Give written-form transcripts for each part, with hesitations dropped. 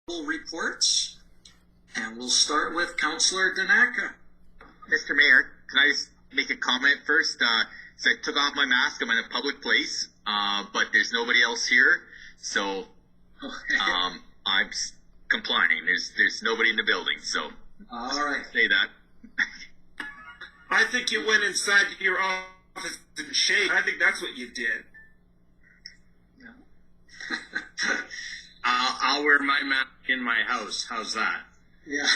Reports, and we'll start with Councillor Danaka. Mr. Mayor, can I just make a comment first? So I took off my mask. I'm in a public place, but there's nobody else here, so I'm complying. There's nobody in the building, so All right. say that. I think you went inside your office and shaved. I think that's what you did. I'll wear my mask in my house. How's that? Yeah.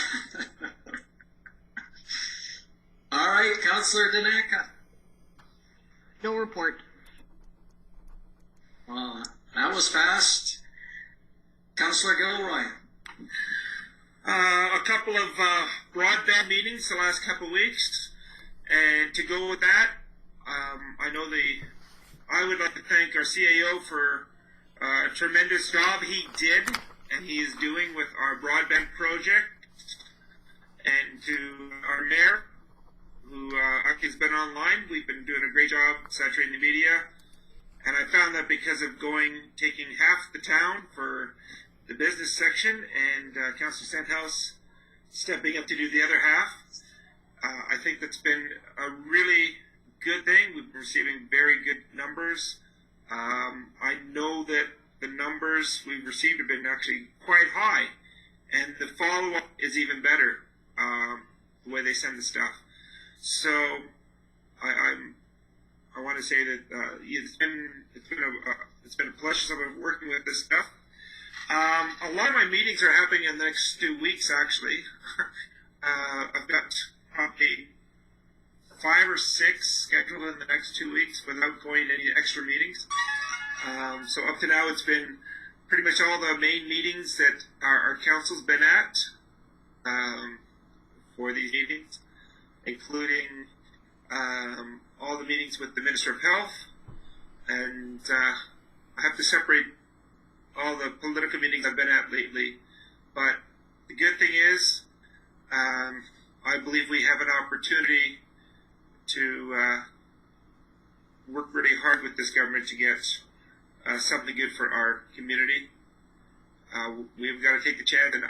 All right, Councillor Danaka. No report. Well, that was fast. Councillor Gilroy. A couple of broadband meetings the last couple of weeks, and to go with that, I would like to thank our CAO for a tremendous job he did and he is doing with our broadband project, and to our mayor, who actually has been online. We've been doing a great job saturating the media, and I found that because of taking half the town for the business section and Councillor Sandhouse stepping up to do the other half, I think that's been a really good thing. We've been receiving very good numbers. I know that the numbers we've received have been actually quite high, and the follow-up is even better, the way they send the stuff. So I want to say that it's been a pleasure working with this stuff. A lot of my meetings are happening in the next 2 weeks, actually. I've got probably 5 or 6 scheduled in the next 2 weeks without going to any extra meetings. So up to now, it's been pretty much all the main meetings that our council's been at for these meetings, including all the meetings with the Minister of Health. And I have to separate all the political meetings I've been at lately. But the good thing is, I believe we have an opportunity to work really hard with this government to get something good for our community. We've got to take the chance, and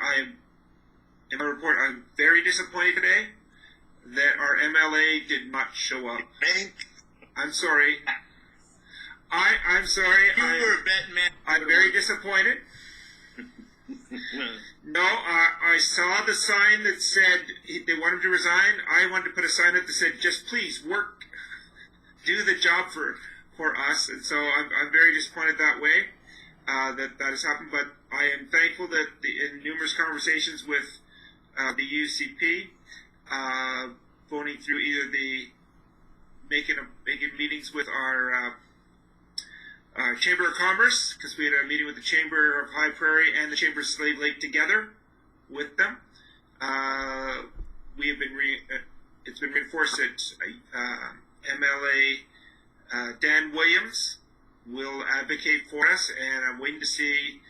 in my report, I'm very disappointed today that our MLA did not show up. I'm sorry. I'm sorry. You were a bet man. I'm very disappointed. No, I saw the sign that said they want him to resign. I wanted to put a sign up that said, just please work, do the job for us. And so I'm very disappointed that way, that has happened. But I am thankful that in numerous conversations with the UCP, phoning through either making meetings with our Chamber of Commerce, because we had a meeting with the Chamber of High Prairie and the Chamber of Slave Lake together with them. We have been it's been reinforced that MLA Dan Williams will advocate for us, and I'm waiting to see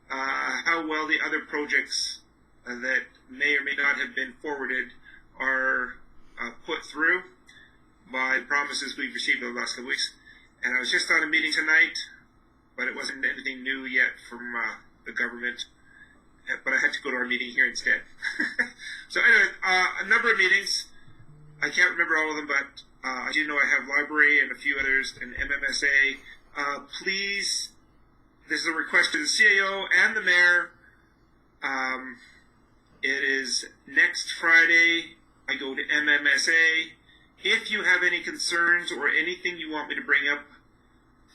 how well the other projects that may or may not have been forwarded are put through by promises we've received over the last couple weeks. And I was just on a meeting tonight, but it wasn't anything new yet from the government. But I had to go to our meeting here instead. So anyway, a number of meetings. I can't remember all of them, but I do know I have library and a few others, and MMSA. Please, this is a request to the CAO and the mayor. It is next Friday. I go to MMSA. If you have any concerns or anything you want me to bring up,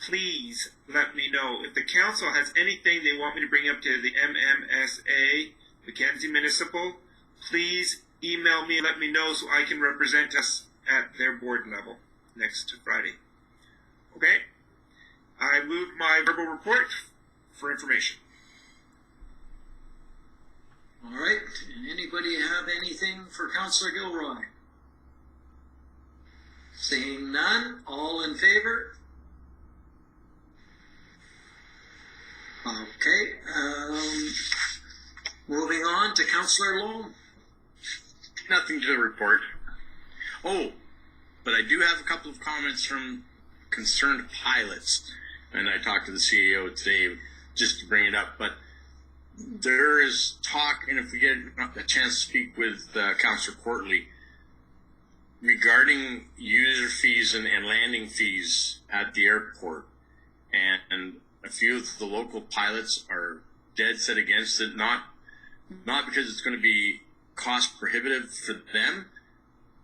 please let me know. If the council has anything they want me to bring up to the MMSA, Mackenzie Municipal, please email me and let me know so I can represent us at their board level next Friday. Okay? I moved my verbal report for information. All right. Anybody have anything for Councillor Gilroy? Seeing none, all in favor? Okay. Moving on to Councillor Loam. Nothing to report. Oh, but I do have a couple of comments from concerned pilots, and I talked to the CEO today just to bring it up. But there is talk, and if we get a chance to speak with Councillor Courtley regarding user fees and landing fees at the airport, and a few of the local pilots are dead set against it, not because it's going to be cost prohibitive for them,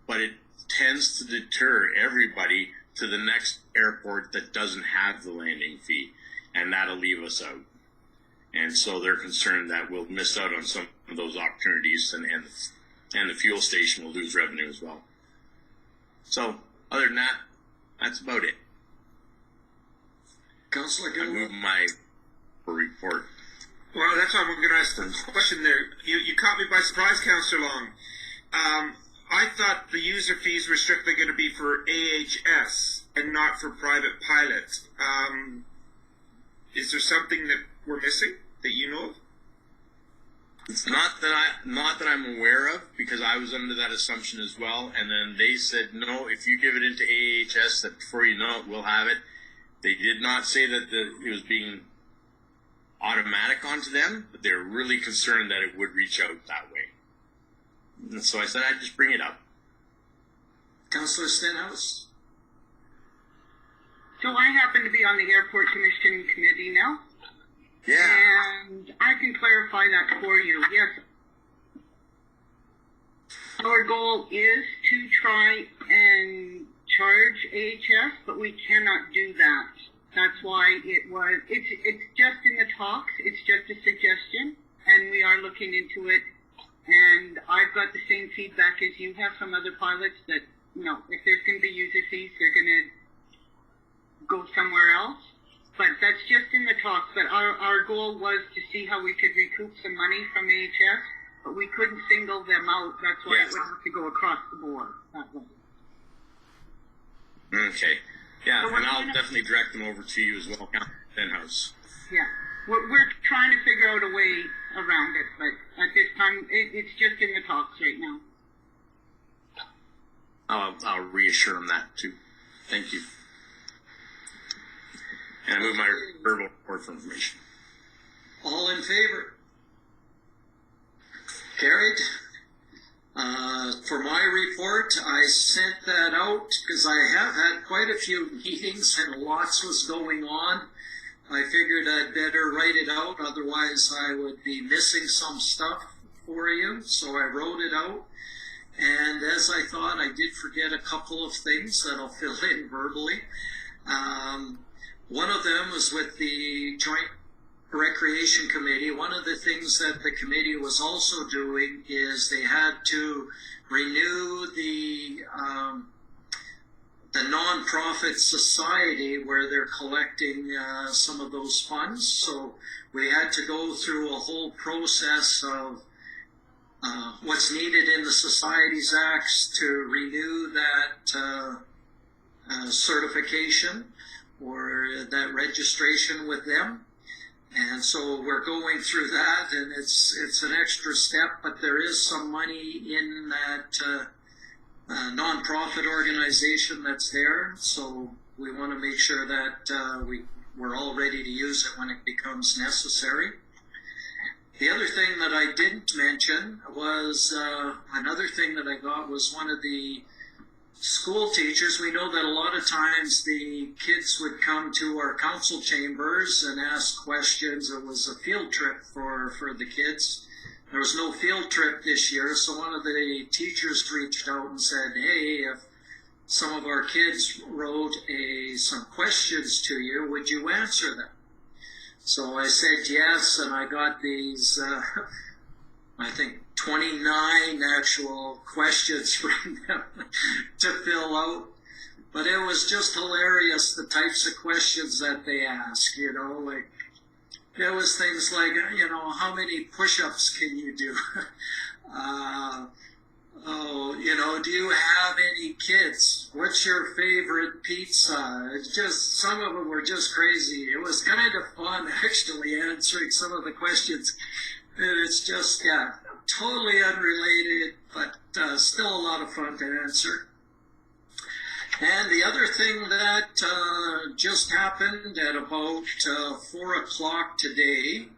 but it tends to deter everybody to the next airport that doesn't have the landing fee, and that'll leave us out. And so they're concerned that we'll miss out on some of those opportunities, and the fuel station will lose revenue as well. So other than that, that's about it. Councillor I Gilmore? move my report. Well, that's why I'm going to ask the question there. You caught me by surprise, Councillor Long. I thought the user fees were strictly going to be for AHS and not for private pilots. Is there something that we're missing that you know of? It's not that I'm aware of, because I was under that assumption as well. And then they said, no, if you give it into AHS, that before you know it, we'll have it. They did not say that it was being automatic onto them, but they're really concerned that it would reach out that way. And so I said I'd just bring it up. Councillor Stenhouse? So I happen to be on the Airport Commissioning Committee now, Yeah. and I can clarify that for you. Yes, our goal is to try and charge AHS, but we cannot do that. That's why it's just in the talks, it's just a suggestion, and we are looking into it. And I've got the same feedback as you have from other pilots that, if there's going to be user fees, they're going to go somewhere else. But that's just in the talks. But our goal was to see how we could recoup some money from AHS, but we couldn't single them out. That's why Yes. it would have to go across the board that way. Okay. Yeah, So and we're I'll gonna- definitely direct them over to you as well, Stenhouse. Yeah, we're trying to figure out a way around it, but at this time, it's just in the talks right now. I'll reassure them that too. Thank you. And I move my verbal report for information. All in favor? Carried. For my report, I sent that out because I have had quite a few meetings and lots was going on. I figured I'd better write it out, otherwise I would be missing some stuff for you. So I wrote it out. And as I thought, I did forget a couple of things that I'll fill in verbally. One of them was with the Joint Recreation Committee. One of the things that the committee was also doing is they had to renew the nonprofit society where they're collecting some of those funds. So we had to go through a whole process of what's needed in the Societies Acts to renew that certification or that registration with them. And so we're going through that, and it's an extra step, but there is some money in that nonprofit organization that's there. So we want to make sure that we're all ready to use it when it becomes necessary. The other thing that I didn't mention was another thing that I got was one of the school teachers. We know that a lot of times the kids would come to our council chambers and ask questions. It was a field trip for the kids. There was no field trip this year, so one of the teachers reached out and said, hey, if some of our kids wrote some questions to you, would you answer them? So I said yes, and I got these, I think, 29 actual questions from them to fill out. But it was just hilarious, the types of questions that they ask, like, there was things like, how many push-ups can you do? Do you have any kids? What's your favorite pizza? It's just, some of them were just crazy. It was kind of fun actually answering some of the questions. And it's just, totally unrelated, but still a lot of fun to answer. And the other thing that just happened at about 4 o'clock today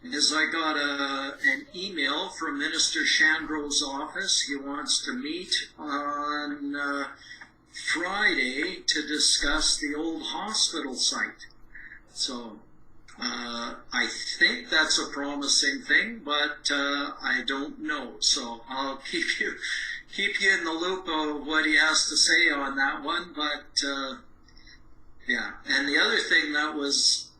is I got an email from Minister Chandro's office. He wants to meet on Friday to discuss the old hospital site. So I think that's a promising thing, but I don't know. So I'll keep you in the loop of what he has to say on that one. But yeah, and the other thing that was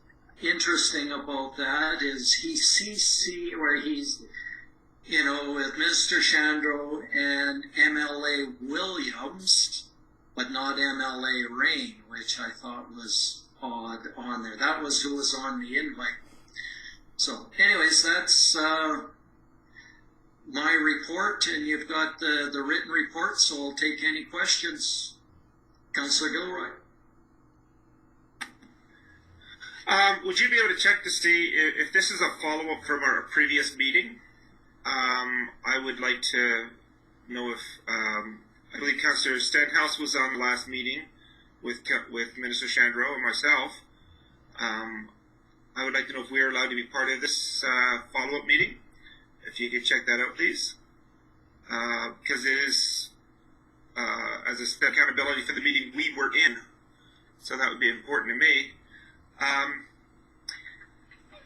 interesting about that is he's with Mr. Chandro and MLA Williams, but not MLA Rain, which I thought was odd on there. That was who was on the invite. So anyways, that's my report, and you've got the written report, so I'll take any questions. Councillor Gilroy. Would you be able to check to see if this is a follow-up from our previous meeting? I would like to know if, I believe Councillor Stenhouse was on the last meeting with Minister Chandro and myself. I would like to know if we are allowed to be part of this follow-up meeting. If you could check that out, please. Because it is, as a accountability for the meeting we were in. So that would be important to me.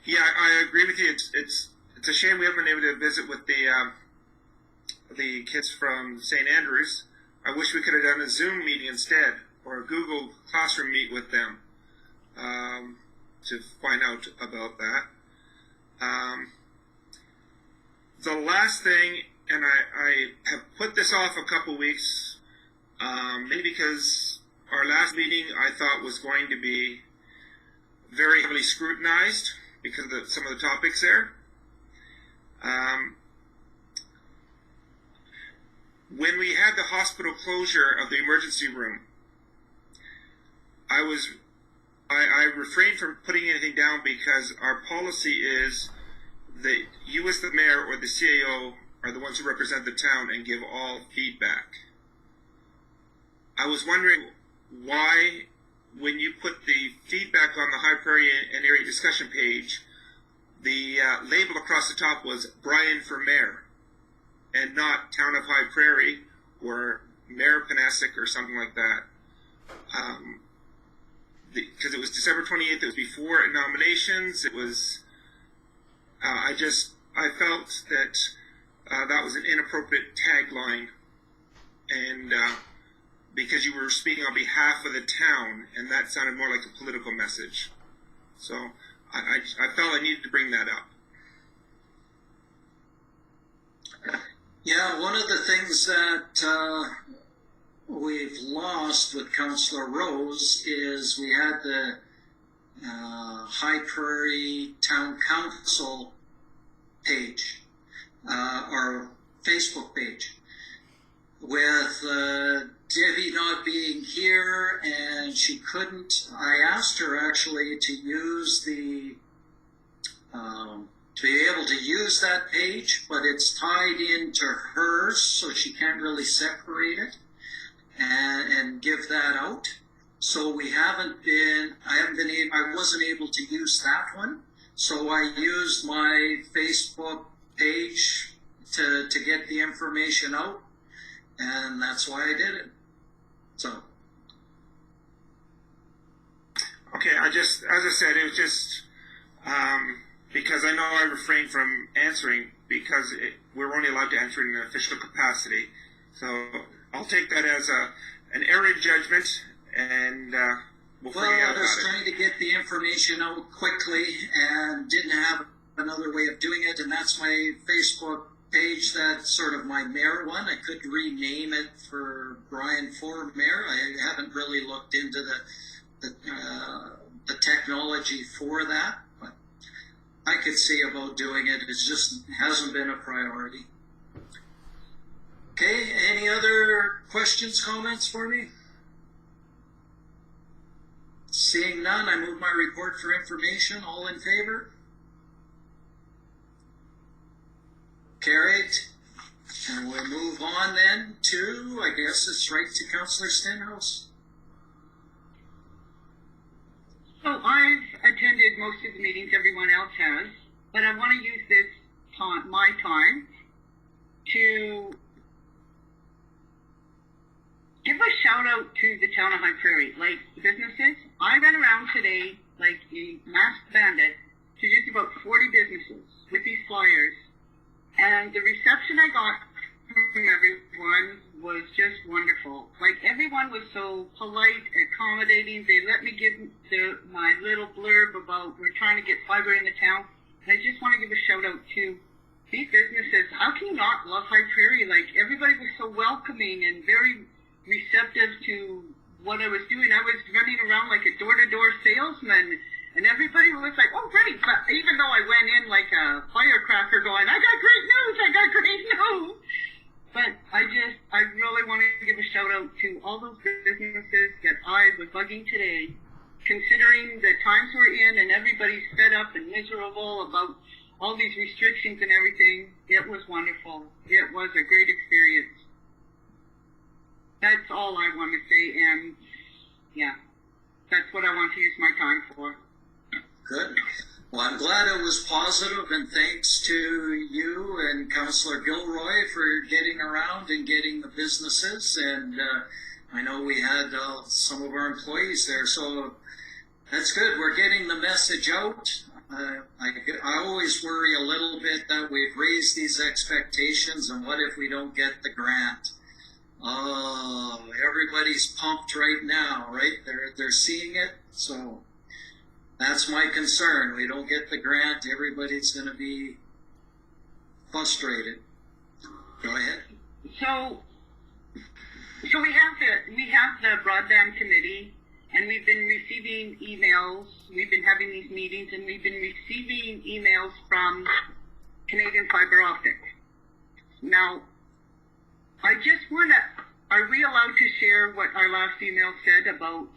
Yeah, I agree with you. It's a shame we haven't been able to visit with the kids from St. Andrews. I wish we could have done a Zoom meeting instead, or a Google Classroom meet with them to find out about that. The last thing, and I have put this off a couple weeks, maybe because our last meeting I thought was going to be very heavily scrutinized because of some of the topics there. When we had the hospital closure of the emergency room, I refrained from putting anything down because our policy is that you as the mayor or the CAO are the ones who represent the town and give all feedback. I was wondering why, when you put the feedback on the High Prairie and area discussion page, the label across the top was Brian for Mayor, and not Town of High Prairie or Mayor Panasic or something like that. Because it was December 28th, it was before nominations. It was, I felt that that was an inappropriate tagline, and because you were speaking on behalf of the town, and that sounded more like a political message. So I felt I needed to bring that up. Yeah, one of the things that we've lost with Councillor Rose is we had the High Prairie Town Council page, our Facebook page, with Debbie not being here, and she couldn't. I asked her actually to use to be able to use that page, but it's tied into hers, so she can't really separate it and give that out. So I wasn't able to use that one. So I used my Facebook page to get the information out, and that's why I did it. So. Okay, as I said, it was just, because I know I refrained from answering because we're only allowed to answer in an official capacity. So I'll take that as an error in judgment, and we'll figure out about it. I was trying to get the information out quickly and didn't have another way of doing it, and that's my Facebook page. That's sort of my mayor one. I could rename it for Brian for Mayor. I haven't really looked into the technology for that, but I could see about doing it. It just hasn't been a priority. Okay, any other questions, comments for me? Seeing none, I move my report for information. All in favor? Carried. And we'll move on then to, I guess it's right to Councillor Stenhouse. So I've attended most of the meetings everyone else has. but I want to use this time, my time, to give a shout out to the town of High Prairie, like businesses. I ran around today like a masked bandit to just about 40 businesses with these flyers, and the reception I got from everyone was just wonderful. Like, everyone was so polite, accommodating. They let me give my little blurb about we're trying to get fiber in the town. And I just want to give a shout out to these businesses. How can you not love High Prairie? Like, everybody was so welcoming and very receptive to what I was doing. I was running around like a door-to-door salesman, and everybody was like, oh, great. But even though I went in like a firecracker going, I got great news, I got great news. But I really want to give a shout out to all those businesses that I was bugging today, considering the times we're in and everybody's fed up and miserable about all these restrictions and everything. It was wonderful. It was a great experience. That's all I want to say, and yeah, that's what I want to use my time for. Good. Well, I'm glad it was positive, and thanks to you and Councillor Gilroy for getting around and getting the businesses. And I know we had some of our employees there, so that's good. We're getting the message out. I always worry a little bit that we've raised these expectations, and what if we don't get the grant? Oh, everybody's pumped right now, right? They're seeing it, so that's my concern. We don't get the grant, everybody's going to be frustrated. Go ahead. So we have the Broadband Committee, and we've been receiving emails. We've been having these meetings, and we've been receiving emails from Canadian Fiber Optic. Now, I just want to, are we allowed to share what our last email said about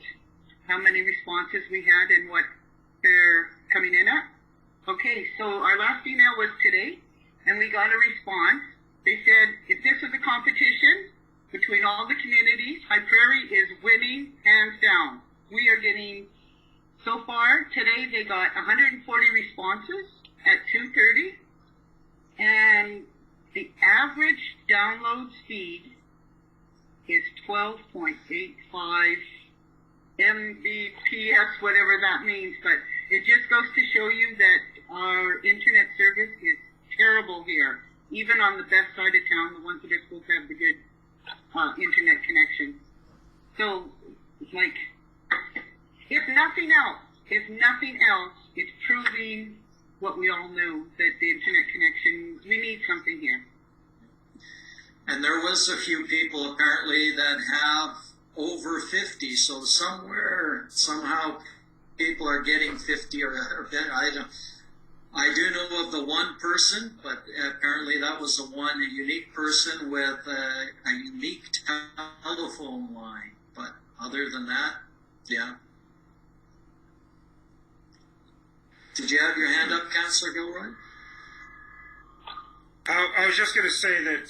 how many responses we had and what they're coming in at? Okay, so our last email was today, and we got a response. They said, if this is a competition between all the communities, High Prairie is winning hands down. We are getting, so far today they got 140 responses at 2:30, and the average download speed is 12.85 Mbps, whatever that means, but it just goes to show you that our internet service is terrible here, even on the best side of town, the ones that are supposed to have the good internet connection. So, like, if nothing else, it's proving what we all knew, that the internet connection, we need something here. And there was a few people apparently that have over 50, so somehow people are getting 50 or better. I do know of the one person, but apparently that was a unique person with a unique telephone line. But other than that, yeah. Did you have your hand up, Councillor Gilroy? I was just going to say that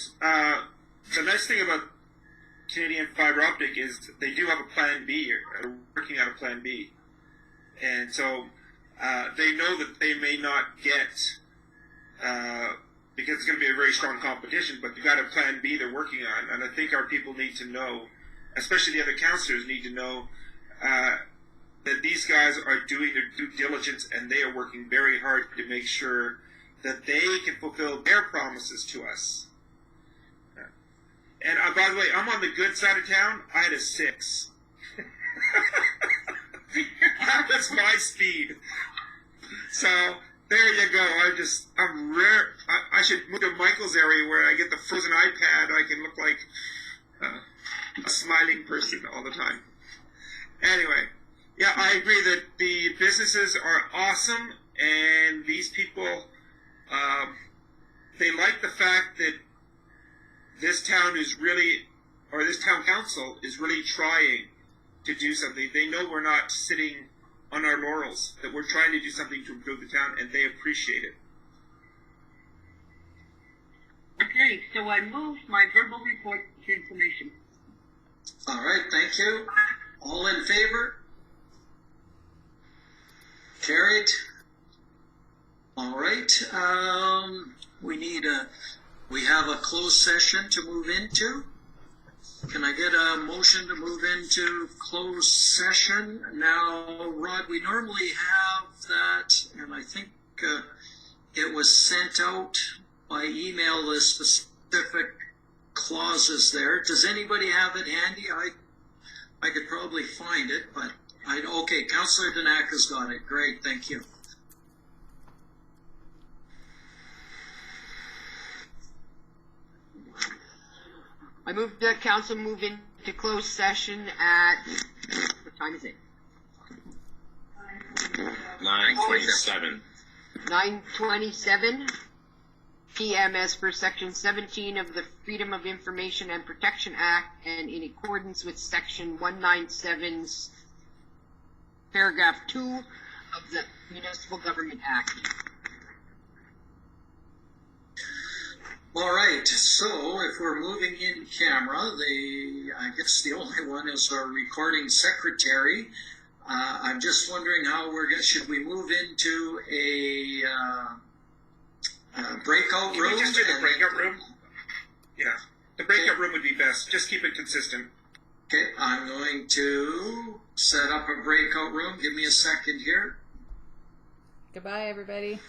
the nice thing about Canadian Fiber Optic is they do have a plan B, or working out a plan B. And so they know that they may not get, because it's going to be a very strong competition, but they've got a plan B they're working on. And I think our people need to know, especially the other councillors need to know, that these guys are doing their due diligence, and they are working very hard to make sure that they can fulfill their promises to us. And by the way, I'm on the good side of town. I had a 6. That's my speed. So there you go. I'm rare. I should move to Michael's area where I get the frozen iPad. I can look like a smiling person all the time. Anyway, yeah, I agree that the businesses are awesome, and these people, they like the fact that this town is really, or this town council is really trying to do something. They know we're not sitting on our laurels, that we're trying to do something to improve the town, and they appreciate it. Okay, so I move my verbal report to information. All right, thank you. All in favor? Carried. All right. We have a closed session to move into. Can I get a motion to move into closed session? Now, Rod, we normally have that, and I think it was sent out by email, the specific clauses there. Does anybody have it handy? I could probably find it, but okay, Councillor Danaka's got it. Great, thank you. I move that council move into closed session at, what time is it? 9:27. 9:27 p.m. as per Section 17 of the Freedom of Information and Protection Act, and in accordance with Section 197's paragraph 2 of the Municipal Government Act. All right, so if we're moving in camera, I guess the only one is our recording secretary. I'm just wondering how should we move into a breakout room? Can we just do the breakout room? Yeah, the breakout room would be best. Just keep it consistent. Okay, I'm going to set up a breakout room. Give me a second here. Goodbye, everybody.